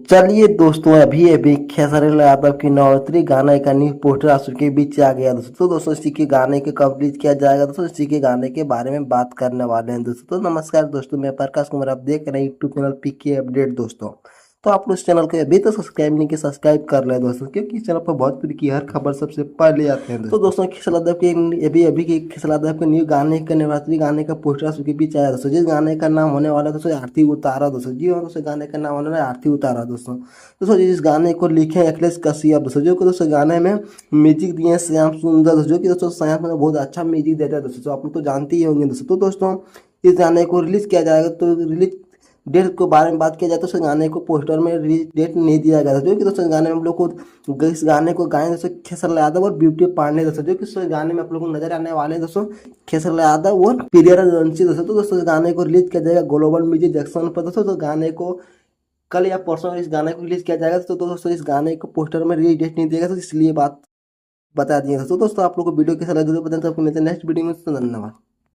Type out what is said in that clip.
चलिए दोस्तों, अभी अभी खेसारी लाल यादव की नवरात्रि गाने का न्यू पोस्टर आप सबके बीच आ गया दोस्तों। तो दोस्तों इसी के गाने के कब रिलीज किया जाएगा दोस्तों, इसी के गाने के बारे में बात करने वाले हैं दोस्तों। तो नमस्कार दोस्तों, मैं प्रकाश कुमार, आप देख रहे हैं यूट्यूब चैनल पीके अपडेट दोस्तों। तो आप लोग इस चैनल को अभी तो सब्सक्राइब नहीं किया, सब्सक्राइब कर लें दोस्तों, क्योंकि इस चैनल पर भोजपुरी की हर खबर सबसे पहले आते हैं दोस्तों। तो दोस्तों खेसारी लाल यादव के अभी के खेसारी लाल यादव के न्यू गाने का नवरात्रि गाने का पोस्टर आप सबके बीच आया दोस्तों, जिस गाने का नाम होने वाला है दोस्तों आरती उतारा दोस्तों। जी हाँ दोस्तों, गाने का नाम होने वाला है आरती उतारा दोस्तों। दोस्तों इस गाने को लिखे अखिलेश कश्यप दोस्तों, जो कि दोस्तों गाने में म्यूजिक दिए हैं श्याम सुंदर दोस्तों, जो कि दोस्तों श्याम सुंदर बहुत अच्छा म्यूजिक देता है दोस्तों, तो आप लोग तो जानते ही होंगे दोस्तों। तो दोस्तों इस गाने को रिलीज किया जाएगा, तो रिलीज डेट के बारे में बात किया जाए तो इस गाने को पोस्टर में रिलीज डेट नहीं दिया गया था, जो कि दोस्तों इस गाने में हम लोग को इस गाने को गाए दोस्तों खेसारी लाल यादव और ब्यूटी पांडे दोस्तों, जो कि इस गाने में आप लोग को नजर आने वाले हैं दोस्तों खेसारी लाल यादव और प्रियरंशी दोस्तों। तो दोस्तों इस गाने को रिलीज किया जाएगा ग्लोबल म्यूजिक जंक्शन पर दोस्तों। तो गाने को कल या परसों इस गाने को रिलीज किया जाएगा, तो दोस्तों इस गाने को पोस्टर में रिलीज डेट नहीं दिएगा, तो इसलिए बात बता दिए दोस्तों। आप लोगों को वीडियो कैसा लगा जरूर बताएं। तो आपको मिलते हैं नेक्स्ट वीडियो में, तो धन्यवाद।